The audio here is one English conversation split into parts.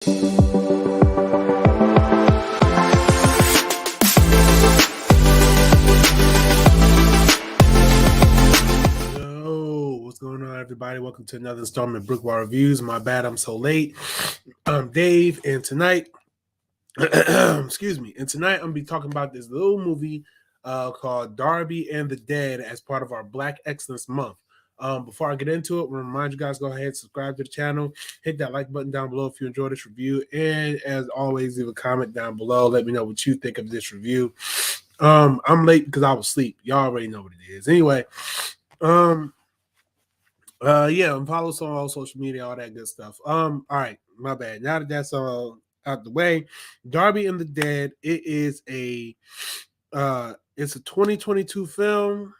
What's going on, everybody? Welcome to another installment of BrickWall Reviews. My bad, I'm so late. I'm Dave, and tonight, excuse me, and tonight I'm gonna be talking about this little movie called Darby and the Dead as part of our Black Excellence Month. Before I get into it, I want to remind you guys, go ahead and subscribe to the channel, hit that like button down below if you enjoyed this review, and as always, leave a comment down below. Let me know what you think of this review. I'm late because I was asleep. Y'all already know what it is. Anyway, and follow us on all social media, all that good stuff. All right, my bad. Now that that's all out the way, Darby and the Dead. It's a 2022 film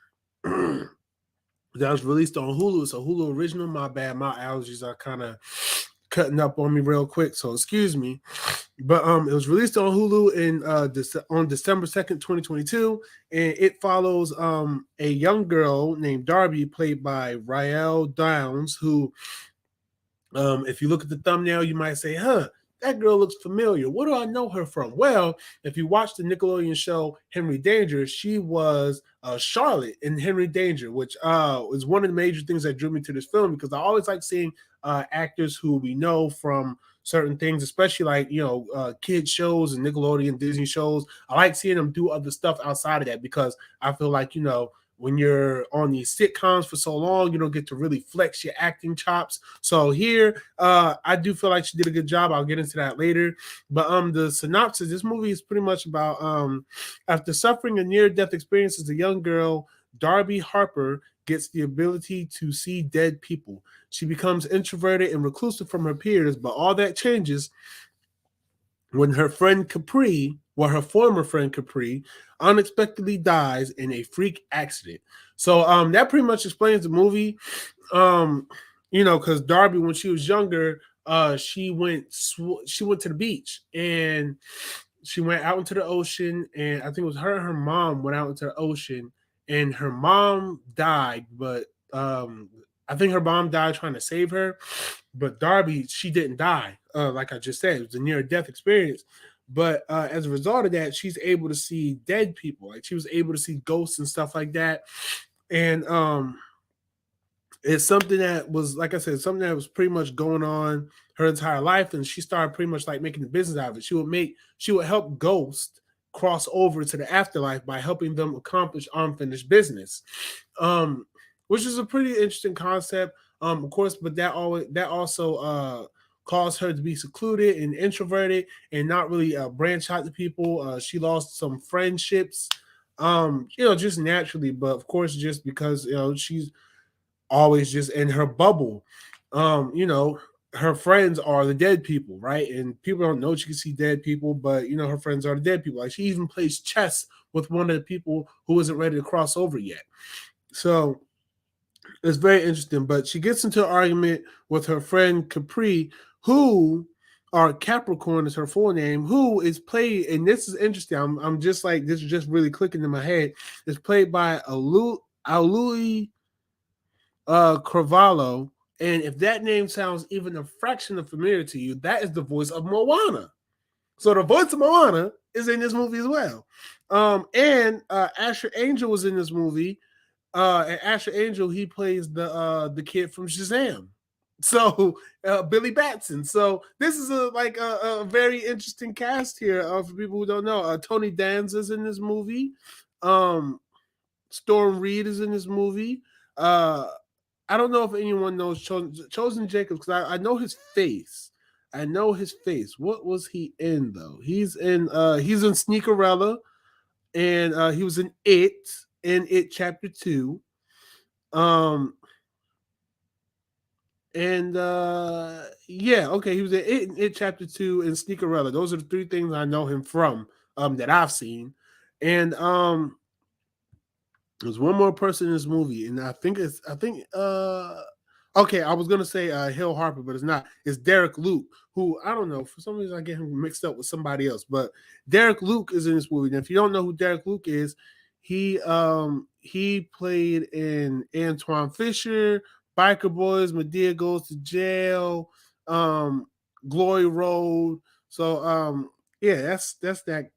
that was released on Hulu. It's a Hulu original. My bad. My allergies are kind of cutting up on me real quick, so excuse me. But it was released on Hulu on December 2nd, 2022, and it follows a young girl named Darby, played by Rael Downs, who, if you look at the thumbnail, you might say, that girl looks familiar. What do I know her from? Well, if you watch the Nickelodeon show Henry Danger, she was Charlotte in Henry Danger, which is one of the major things that drew me to this film, because I always like seeing actors who we know from certain things, especially like, kids shows and Nickelodeon Disney shows. I like seeing them do other stuff outside of that, because I feel like, when you're on these sitcoms for so long, you don't get to really flex your acting chops. So here, I do feel like she did a good job. I'll get into that later. But the synopsis, this movie is pretty much about after suffering a near-death experience as a young girl, Darby Harper gets the ability to see dead people. She becomes introverted and reclusive from her peers, but all that changes when her friend Capri, her former friend Capri, unexpectedly dies in a freak accident. So that pretty much explains the movie. Because Darby, when she was younger, she went to the beach, and she went out into the ocean, and I think it was her and her mom went out into the ocean, and her mom died, but I think her mom died trying to save her. But Darby, she didn't die. Like I just said, it was a near-death experience. But as a result of that, she's able to see dead people. Like, she was able to see ghosts and stuff like that. And it's something that was, like I said, something that was pretty much going on her entire life. And she started pretty much like making the business out of it. She would help ghosts cross over to the afterlife by helping them accomplish unfinished business, which is a pretty interesting concept. Of course, but that also caused her to be secluded and introverted and not really branch out to people. She lost some friendships, just naturally, but of course, just because she's always just in her bubble. Her friends are the dead people, right? And people don't know she can see dead people, but her friends are the dead people. Like, she even plays chess with one of the people who isn't ready to cross over yet. So it's very interesting. But she gets into an argument with her friend Capri, Capricorn is her full name, who is played, and this is interesting. I'm just like, this is just really clicking in my head. It's played by Alui Carvalho, and if that name sounds even a fraction of familiar to you, that is the voice of Moana. So the voice of Moana is in this movie as well. And Asher Angel was in this movie. And Asher Angel, he plays the kid from Shazam. So Billy Batson. So this is a very interesting cast here for people who don't know. Tony Danza's in this movie. Storm Reed is in this movie. I don't know if anyone knows Chosen Jacobs, because I know his face. I know his face. What was he in though? He's in Sneakerella, and he was in It Chapter 2. He was in It Chapter 2 and Sneakerella. Those are the three things I know him from that I've seen. And there's one more person in this movie, and I was gonna say Hill Harper, but it's not. It's Derek Luke, who, I don't know, for some reason I get him mixed up with somebody else. But Derek Luke is in this movie. And if you don't know who Derek Luke is, he played in Antoine Fisher, Biker Boys, Madea Goes to Jail, Glory Road. So yeah, that's that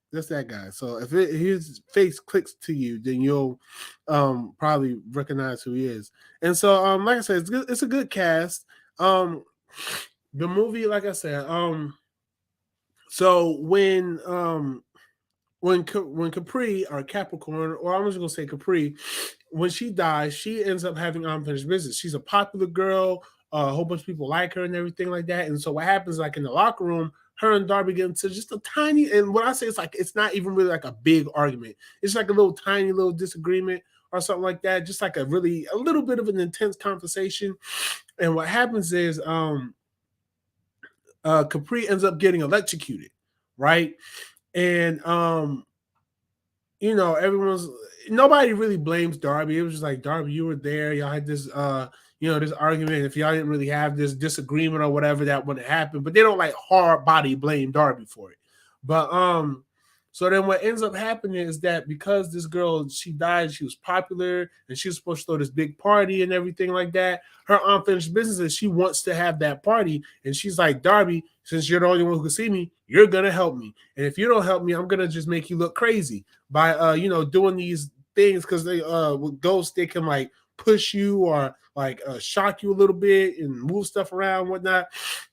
guy. So if his face clicks to you, then you'll probably recognize who he is. And so like I said, it's good, it's a good cast. Um the movie, like I said, so when Capri or Capricorn, or I'm just gonna say Capri, when she dies, she ends up having unfinished business. She's a popular girl, a whole bunch of people like her and everything like that. And so what happens, like in the locker room, her and Darby get into just a tiny, and what I say is like it's not even really like a big argument. It's like a little tiny little disagreement or something like that. Just like a little bit of an intense conversation. And what happens is Capri ends up getting electrocuted, right? And everyone's nobody really blames Darby. It was just like, Darby, you were there. Y'all had this this argument. If y'all didn't really have this disagreement or whatever, that wouldn't happen. But they don't like hard body blame Darby for it. But so then what ends up happening is that because this girl, she died, she was popular and she was supposed to throw this big party and everything like that. Her unfinished business is she wants to have that party. And she's like, Darby, since you're the only one who can see me, you're gonna help me. And if you don't help me, I'm gonna just make you look crazy by doing these things, because they with ghosts, they can like push you or like shock you a little bit and move stuff around and whatnot.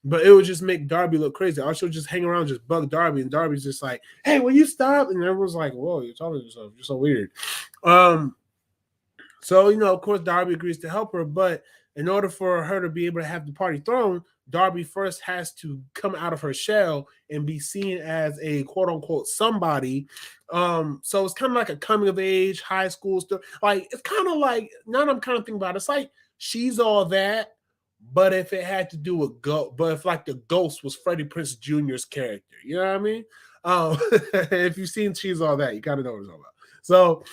But it would just make Darby look crazy. I should just hang around, just bug Darby, and Darby's just like, hey, will you stop? And everyone's like, whoa, you're talking to yourself, you're so weird. So, of course, Darby agrees to help her, but in order for her to be able to have the party thrown, Darby first has to come out of her shell and be seen as a quote unquote somebody. So it's kind of like a coming of age, high school stuff. Like, it's kind of like, now I'm kind of thinking about it, it's like She's All That, but if it had to do with but if like the ghost was Freddie Prinze Jr.'s character, you know what I mean? If you've seen She's All That, you kind of know what I'm talking about. So,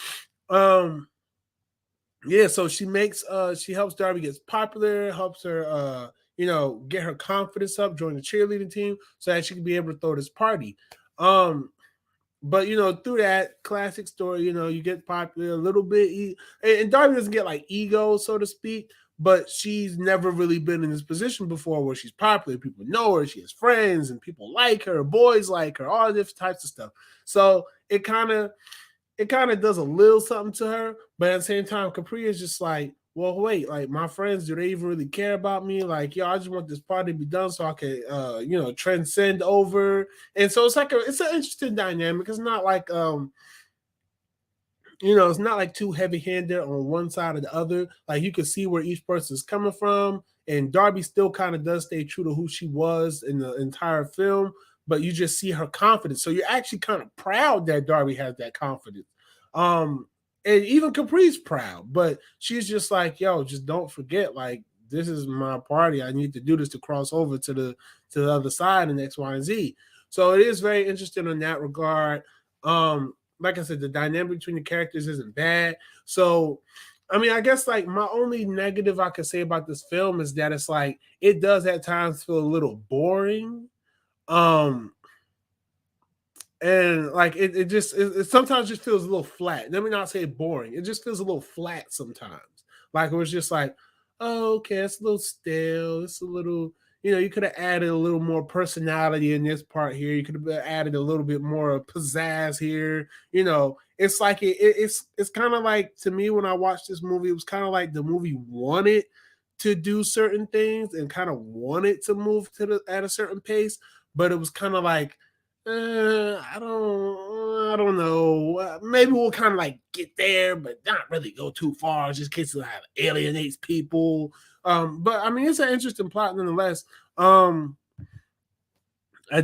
yeah, so she helps Darby gets popular, helps her get her confidence up, join the cheerleading team so that she can be able to throw this party. But through that classic story, you get popular a little bit, and Darby doesn't get like ego, so to speak, but she's never really been in this position before where she's popular. People know her, she has friends, and people like her, boys like her, all different types of stuff. So it kind of does a little something to her, but at the same time, Capri is just like, well, wait, like my friends, do they even really care about me? Like, yo, I just want this party to be done so I can, transcend over. And so it's an interesting dynamic. It's not like, it's not like too heavy handed on one side or the other. Like you can see where each person is coming from. And Darby still kind of does stay true to who she was in the entire film, but you just see her confidence. So you're actually kind of proud that Darby has that confidence. Um, and even Capri's proud, but she's just like, yo, just don't forget, like, this is my party. I need to do this to cross over to the other side and X, Y, and Z. So it is very interesting in that regard. Like I said, the dynamic between the characters isn't bad. So I mean, I guess like my only negative I could say about this film is that it's like it does at times feel a little boring. Um and like it sometimes just feels a little flat. Let me not say boring. It just feels a little flat sometimes. Like it was just like, oh, okay, it's a little stale. It's a little, you could have added a little more personality in this part here. You could have added a little bit more pizzazz here. It's like it's kind of like, to me, when I watched this movie, it was kind of like the movie wanted to do certain things and kind of wanted to move at a certain pace, but it was kind of like, I don't know. Maybe we'll kind of like get there, but not really go too far, just in case it alienates people. But I mean, it's an interesting plot nonetheless. I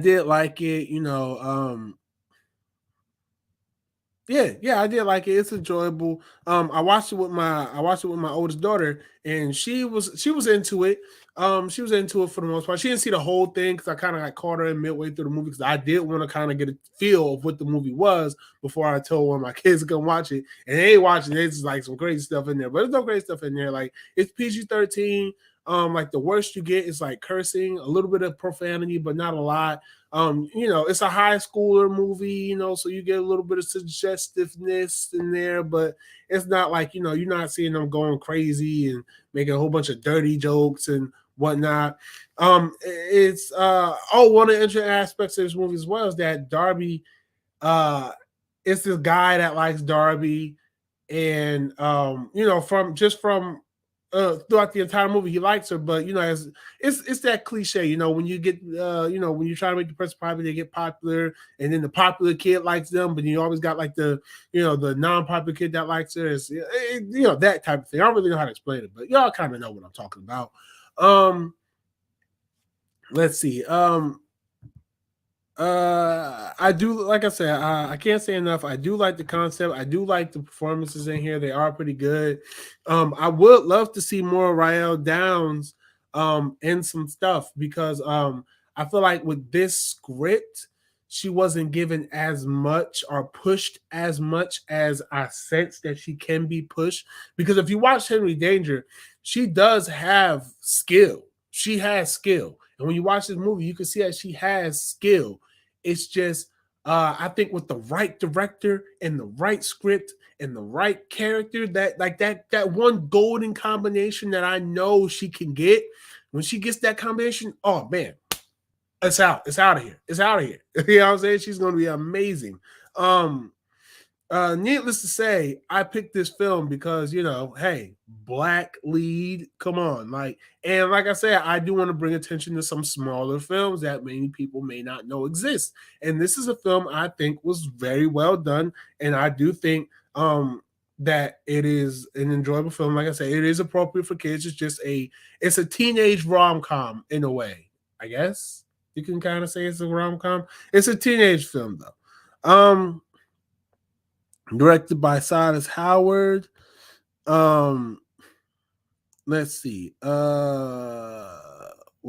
did like it. Yeah, I did like it. It's enjoyable. I watched it with my oldest daughter, and she was into it. She was into it for the most part. She didn't see the whole thing because I kind of like caught her in midway through the movie because I did want to kind of get a feel of what the movie was before I told one of my kids to come watch it. And they ain't watching. There's like some crazy stuff in there, but there's no crazy stuff in there. Like it's PG-13. Like the worst you get is like cursing, a little bit of profanity, but not a lot. It's a high schooler movie, so you get a little bit of suggestiveness in there, but it's not like, you're not seeing them going crazy and making a whole bunch of dirty jokes and whatnot. It's one of the interesting aspects of this movie as well is that Darby it's this guy that likes Darby, and from throughout the entire movie he likes her, but as it's that cliche, when you get when you try to make the person popular, they get popular, and then the popular kid likes them, but you always got like the the non-popular kid that likes her. That type of thing. I don't really know how to explain it, but y'all kind of know what I'm talking about. Let's see. I do, like I said, I can't say enough. I do like the concept. I do like the performances in here. They are pretty good. I would love to see more Rael Downs in some stuff, because I feel like with this script, she wasn't given as much or pushed as much as I sense that she can be pushed. Because if you watch Henry Danger, she does have skill. She has skill. And when you watch this movie, you can see that she has skill. It's just, I think with the right director and the right script and the right character, that one golden combination that I know she can get, when she gets that combination, oh man, it's out. It's out of here. It's out of here. You know what I'm saying? She's going to be amazing. Needless to say, I picked this film because, hey, black lead, come on. And like I said, I do want to bring attention to some smaller films that many people may not know exist. And this is a film I think was very well done. And I do think that it is an enjoyable film. Like I said, it is appropriate for kids. It's a teenage rom-com in a way, I guess. You can kind of say it's a rom-com. It's a teenage film, though. Directed by Silas Howard. Let's see. What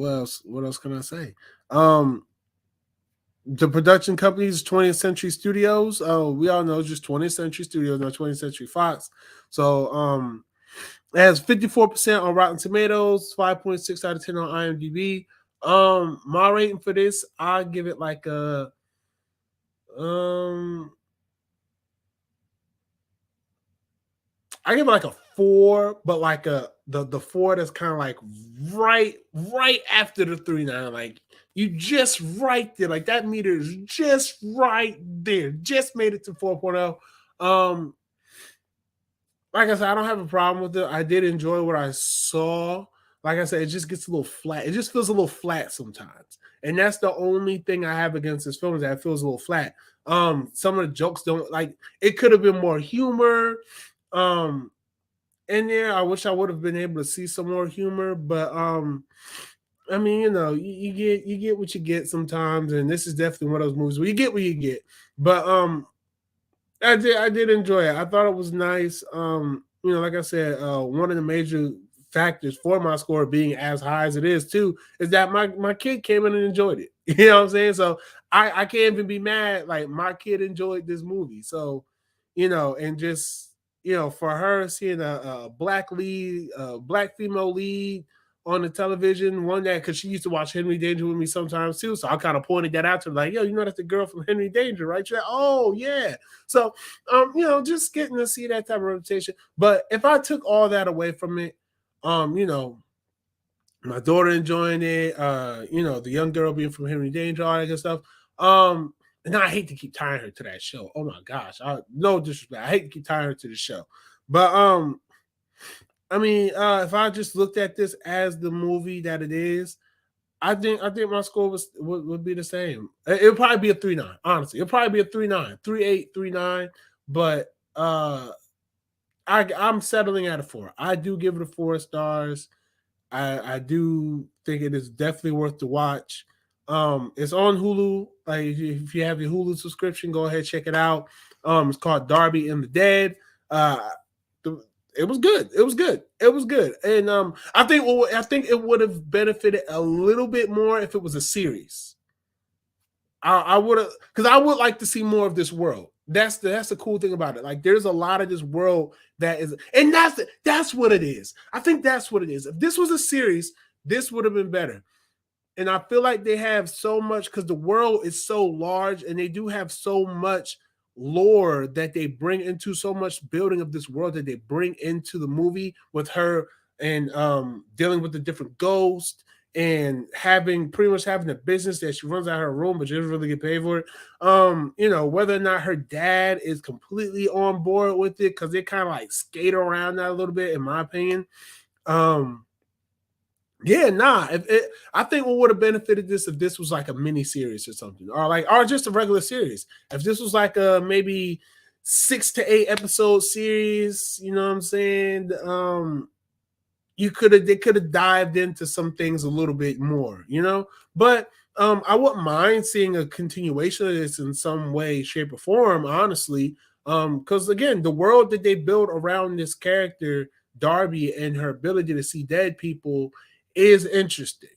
else can I say? The production company is 20th Century Studios. We all know it's just 20th Century Studios, not 20th Century Fox. So it has 54% on Rotten Tomatoes, 5.6 out of 10 on IMDb. My rating for this, I give it like a I give it like a 4, but like the 4 that's kind of like right after the 3.9. Like you just right there, like that meter is just right there, just made it to 4.0. Like I said, I don't have a problem with it. I did enjoy what I saw. Like I said, it just gets a little flat. It just feels a little flat sometimes. And that's the only thing I have against this film, is that it feels a little flat. Some of the jokes don't, like, it could have been more humor. In there, I wish I would have been able to see some more humor, but I mean, you get what you get sometimes, and this is definitely one of those movies where you get what you get. But I did enjoy it. I thought it was nice. Like I said, one of the major factors for my score being as high as it is too is that my kid came in and enjoyed it. You know what I'm saying? So I can't even be mad. Like, my kid enjoyed this movie. So, and just for her seeing a black lead, black female lead on the television, one that, because she used to watch Henry Danger with me sometimes too, so I kind of pointed that out to her, like, yo, that's the girl from Henry Danger, right? She's like, oh yeah. So just getting to see that type of reputation. But if I took all that away from it, my daughter enjoying it, the young girl being from Henry Danger, all that good stuff. And I hate to keep tying her to that show. Oh my gosh, no disrespect, I hate to keep tying her to the show. But I mean, if I just looked at this as the movie that it is, I think my score would be the same. It'll probably be a 3.9. Honestly, it'll probably be a 3.9, 3.8, 3.9. But I'm settling at a 4. I do give it a 4 stars. I do think it is definitely worth to watch. It's on Hulu. Like, if you have your Hulu subscription, go ahead, check it out. It's called Darby and the Dead. It was good. It was good. It was good. And I think it would have benefited a little bit more if it was a series. I would have, because I would like to see more of this world. That's the cool thing about it. Like, there's a lot of this world that is, and that's what it is. I think that's what it is. If this was a series, this would have been better. And I feel like they have so much, because the world is so large, and they do have so much lore that they bring into, so much building of this world that they bring into the movie with her and dealing with the different ghosts and pretty much having a business that she runs out of her room, but she doesn't really get paid for it. Whether or not her dad is completely on board with it, because they kind of like skate around that a little bit, in my opinion. I think what would have benefited this if this was like a mini series or something, or just a regular series. If this was like a maybe 6 to 8 episode series, you know what I'm saying? They could have dived into some things a little bit more, But I wouldn't mind seeing a continuation of this in some way, shape, or form, honestly. Because again, the world that they built around this character, Darby, and her ability to see dead people is interesting.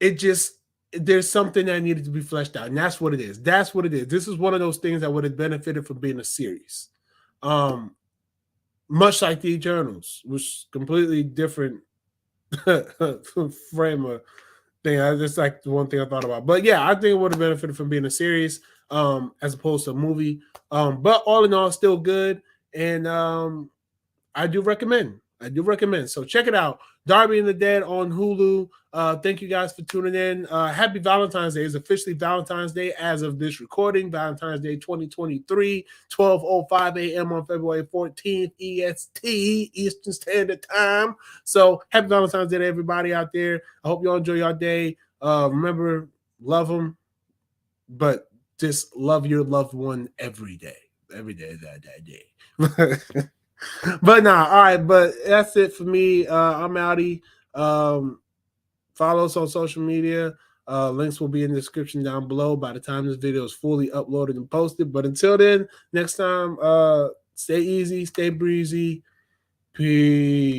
There's something that needed to be fleshed out, and that's what it is. This is one of those things that would have benefited from being a series. Much like the Eternals, which completely different frame of thing. That's like the one thing I thought about. But yeah, I think it would have benefited from being a series as opposed to a movie. But all in all, still good. And I do recommend. So check it out. Darby and the Dead on Hulu. Thank you guys for tuning in. Happy Valentine's Day. It's officially Valentine's Day as of this recording. Valentine's Day 2023, 12:05 a.m. on February 14th, EST, Eastern Standard Time. So happy Valentine's Day to everybody out there. I hope you all enjoy your day. Remember, love them, but just love your loved one every day. Every day, that day. But nah, all right, but that's it for me. I'm outie. Follow us on social media. Links will be in the description down below by the time this video is fully uploaded and posted. But until then, next time, stay easy, stay breezy. Peace.